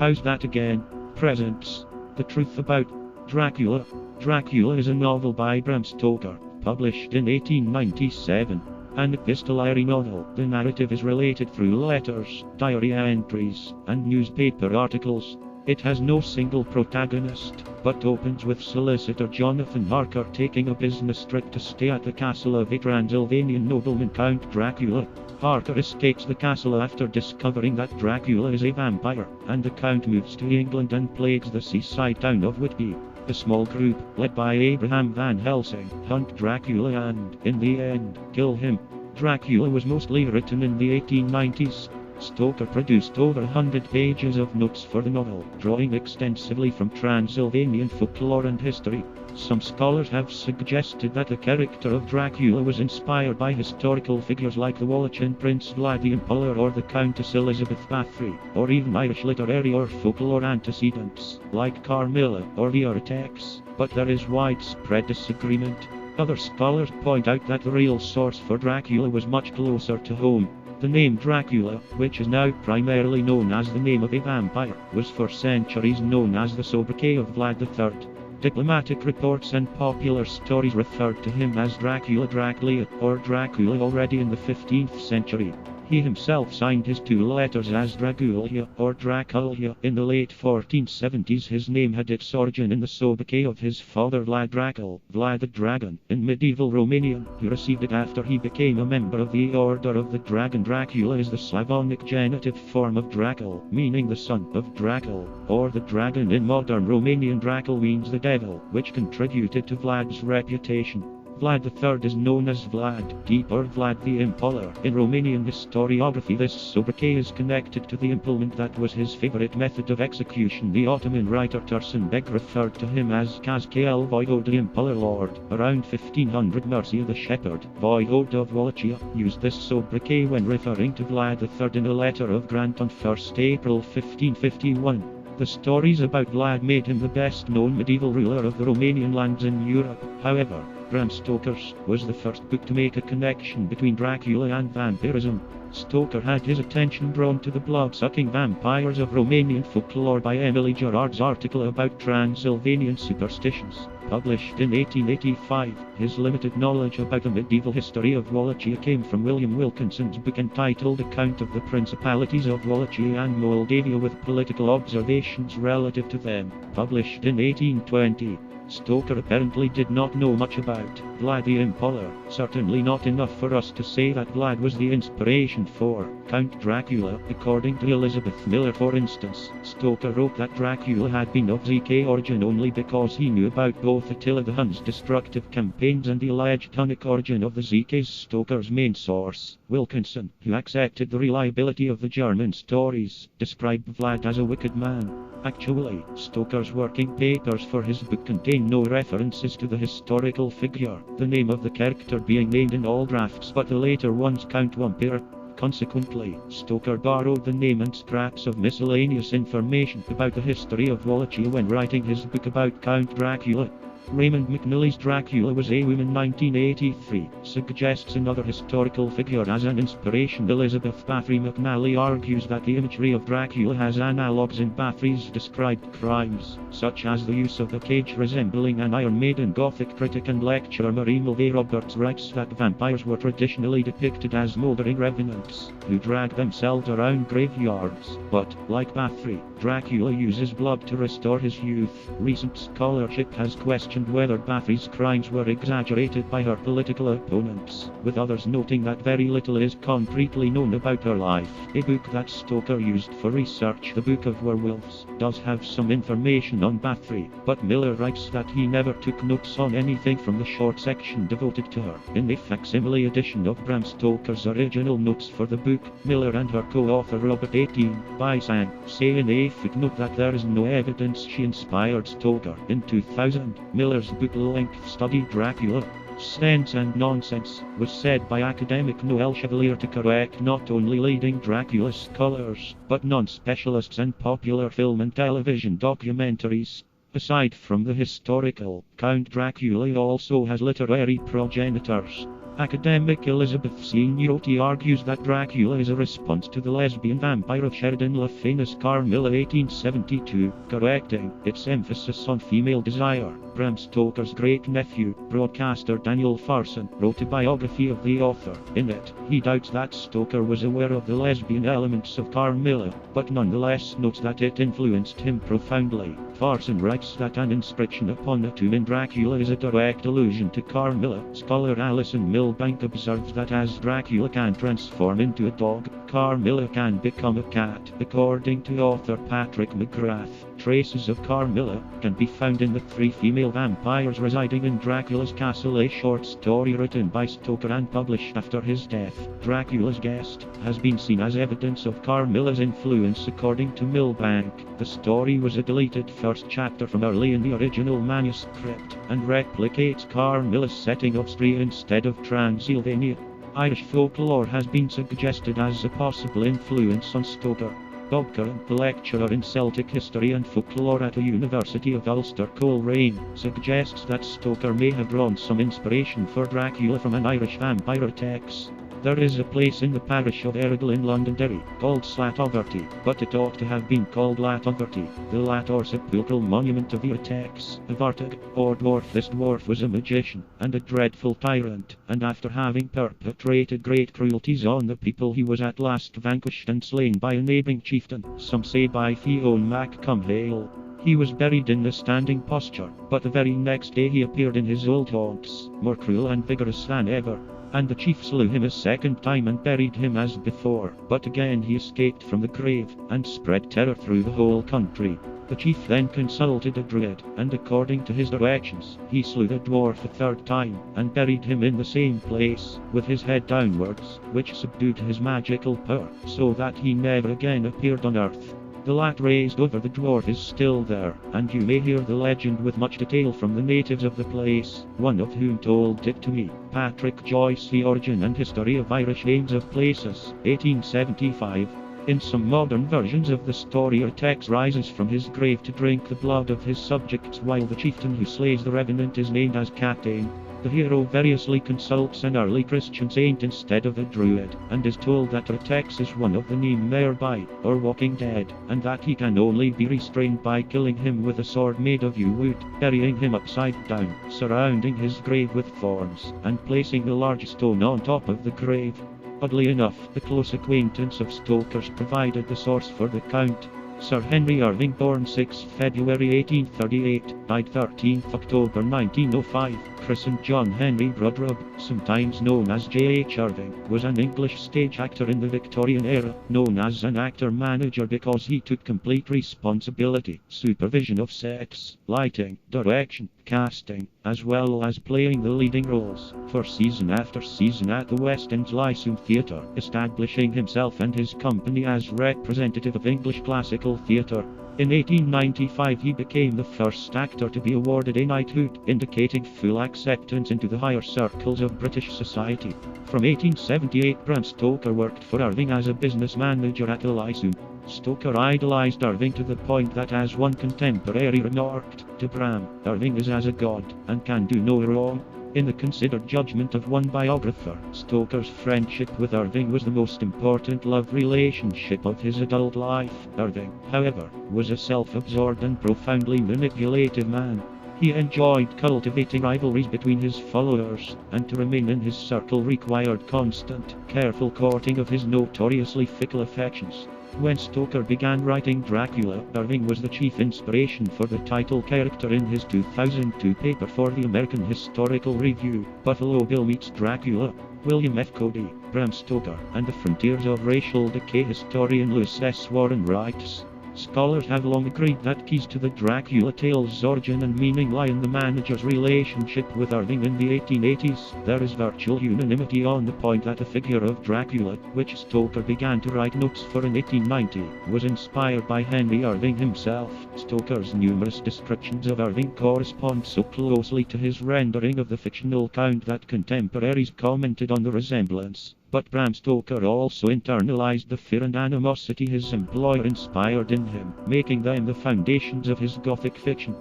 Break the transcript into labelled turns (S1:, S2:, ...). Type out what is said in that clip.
S1: How's that again? Presents. The Truth About Dracula. Dracula is a novel by Bram Stoker, published in 1897. An epistolary novel, the narrative is related through letters, diary entries, and newspaper articles. It has no single protagonist, but opens with solicitor Jonathan Harker taking a business trip to stay at the castle of a Transylvanian nobleman, Count Dracula. Harker escapes the castle after discovering that Dracula is a vampire, and the Count moves to England and plagues the seaside town of Whitby. A small group, led by Abraham Van Helsing, hunt Dracula and, in the end, kill him. Dracula was mostly written in the 1890s. Stoker produced over 100 pages of notes for the novel, drawing extensively from Transylvanian folklore and history. Some scholars have suggested that the character of Dracula was inspired by historical figures like the Wallachian Prince Vlad the Impaler or the Countess Elizabeth Bathory, or even Irish literary or folklore antecedents, like Carmilla or the Abhartach, but there is widespread disagreement. Other scholars point out that the real source for Dracula was much closer to home. The name Dracula, which is now primarily known as the name of a vampire, was for centuries known as the sobriquet of Vlad III. Diplomatic reports and popular stories referred to him as Dracula or Dracula already in the 15th century. He himself signed his two letters as Dracula or Dracula. In the late 1470s his name had its origin in the sobriquet of his father Vlad the Dragon, in medieval Romanian, who received it after he became a member of the Order of the Dragon. Dracula is the Slavonic genitive form of Dracul, meaning the son of Dracul, or the dragon. In modern Romanian Dracul means the devil, which contributed to Vlad's reputation. Vlad III is known as Vlad or Vlad the Impaler. In Romanian historiography this sobriquet is connected to the impalement that was his favorite method of execution. The Ottoman writer Tursun Beg referred to him as Kazkael Voivode the Impaler Lord. Around 1500 Mircea the Shepherd, Voivode of Wallachia, used this sobriquet when referring to Vlad III in a letter of grant on 1st April 1551. The stories about Vlad made him the best-known medieval ruler of the Romanian lands in Europe. However, Bram Stoker's was the first book to make a connection between Dracula and vampirism. Stoker had his attention drawn to the blood-sucking vampires of Romanian folklore by Emily Gerard's article about Transylvanian superstitions, published in 1885. His limited knowledge about the medieval history of Wallachia came from William Wilkinson's book entitled Account of the Principalities of Wallachia and Moldavia with political observations relative to them, published in 1820. Stoker apparently did not know much about Vlad the Impaler, certainly not enough for us to say that Vlad was the inspiration for Count Dracula. According to Elizabeth Miller, for instance, Stoker wrote that Dracula had been of ZK origin only because he knew about both Attila the Hun's destructive campaigns and the alleged Hunnic origin of the ZKs. Stoker's main source, Wilkinson, who accepted the reliability of the German stories, described Vlad as a wicked man. Actually, Stoker's working papers for his book contain no references to the historical figure, the name of the character being named in all drafts but the later ones Count Vampire. Consequently, Stoker borrowed the name and scraps of miscellaneous information about the history of Wallachia when writing his book about Count Dracula. Raymond McNally's Dracula Was a Woman 1983 suggests another historical figure as an inspiration. Elizabeth Bathory. McNally argues that the imagery of Dracula has analogues in Bathory's described crimes, such as the use of a cage resembling an Iron Maiden. Gothic critic and lecturer Marie Mulvey Roberts writes that vampires were traditionally depicted as mouldering revenants, who drag themselves around graveyards, but, like Bathory, Dracula uses blood to restore his youth. Recent scholarship has questioned whether Bathory's crimes were exaggerated by her political opponents, with others noting that very little is concretely known about her life. A book that Stoker used for research, The Book of Werewolves, does have some information on Bathory, but Miller writes that he never took notes on anything from the short section devoted to her. In the facsimile edition of Bram Stoker's original notes for the book, Miller and her co-author Robert 18 Bisang say in a footnote that there is no evidence she inspired Stoker. In 2000, Miller's book-length study Dracula, Sense and Nonsense, was said by academic Noel Chevalier to correct not only leading Dracula scholars, but non-specialists and popular film and television documentaries. Aside from the historical, Count Dracula also has literary progenitors. Academic Elizabeth Seniority argues that Dracula is a response to the lesbian vampire of Sheridan Le Fane's Carmilla 1872, correcting its emphasis on female desire. Bram Stoker's great-nephew, broadcaster Daniel Farson, wrote a biography of the author. In it, he doubts that Stoker was aware of the lesbian elements of Carmilla, but nonetheless notes that it influenced him profoundly. Farson writes that an inscription upon a tomb in Dracula is a direct allusion to Carmilla. Scholar Alison Milbank observes that as Dracula can transform into a dog, Carmilla can become a cat. According to author Patrick McGrath, traces of Carmilla can be found in the three female vampires residing in Dracula's castle, a short story written by Stoker and published after his death. Dracula's guest has been seen as evidence of Carmilla's influence according to Milbank. The story was a deleted first chapter from early in the original manuscript, and replicates Carmilla's setting of Styria instead of Transylvania. Irish folklore has been suggested as a possible influence on Stoker. Bob Curran, the lecturer in Celtic history and folklore at the University of Ulster Coleraine, suggests that Stoker may have drawn some inspiration for Dracula from an Irish vampire text. There is a place in the parish of Errigal in Londonderry called Slaghtoverty, but it ought to have been called Latoverty. The Lat or sepulchral monument of the Atex, Abhartach, or dwarf. This dwarf was a magician and a dreadful tyrant, and after having perpetrated great cruelties on the people, he was at last vanquished and slain by a neighbouring chieftain, some say by Fionn Mac Cumhale. He was buried in a standing posture, but the very next day he appeared in his old haunts, more cruel and vigorous than ever. And the chief slew him a second time and buried him as before, but again he escaped from the grave, and spread terror through the whole country. The chief then consulted a druid, and according to his directions, he slew the dwarf a third time, and buried him in the same place, with his head downwards, which subdued his magical power, so that he never again appeared on earth. The lat raised over the dwarf is still there, and you may hear the legend with much detail from the natives of the place, one of whom told it to me. Patrick Joyce, The Origin and History of Irish Names of Places, 1875. In some modern versions of the story, Atex rises from his grave to drink the blood of his subjects, while the chieftain who slays the revenant is named as Catane. The hero variously consults an early Christian saint instead of a druid, and is told that Atex is one of the Nearby, or walking dead, and that he can only be restrained by killing him with a sword made of yew wood, burying him upside down, surrounding his grave with thorns, and placing a large stone on top of the grave. Oddly enough, the close acquaintance of Stoker's provided the source for the count. Sir Henry Irving, born 6 February 1838, died 13 October 1905, christened John Henry Brodrub, sometimes known as J.H. Irving, was an English stage actor in the Victorian era, known as an actor-manager because he took complete responsibility, supervision of sets, lighting, direction, casting, as well as playing the leading roles, for season after season at the West End Lyceum Theatre, establishing himself and his company as representative of English classical theatre. In 1895 he became the first actor to be awarded a knighthood, indicating full acceptance into the higher circles of British society. From 1878 Bram Stoker worked for Irving as a business manager at the Lyceum. Stoker idolized Irving to the point that, as one contemporary remarked to Bram, Irving is as a god, and can do no wrong. In the considered judgment of one biographer, Stoker's friendship with Irving was the most important love relationship of his adult life. Irving, however, was a self-absorbed and profoundly manipulative man. He enjoyed cultivating rivalries between his followers, and to remain in his circle required constant, careful courting of his notoriously fickle affections. When Stoker began writing Dracula, Irving was the chief inspiration for the title character in his 2002 paper for the American Historical Review, Buffalo Bill Meets Dracula. William F. Cody, Bram Stoker, and the Frontiers of Racial Decay historian Lewis S. Warren writes, scholars have long agreed that keys to the Dracula tale's origin and meaning lie in the manager's relationship with Irving in the 1880s. There is virtual unanimity on the point that the figure of Dracula, which Stoker began to write notes for in 1890, was inspired by Henry Irving himself. Stoker's numerous descriptions of Irving correspond so closely to his rendering of the fictional Count that contemporaries commented on the resemblance. But Bram Stoker also internalized the fear and animosity his employer inspired in him, making them the foundations of his Gothic fiction.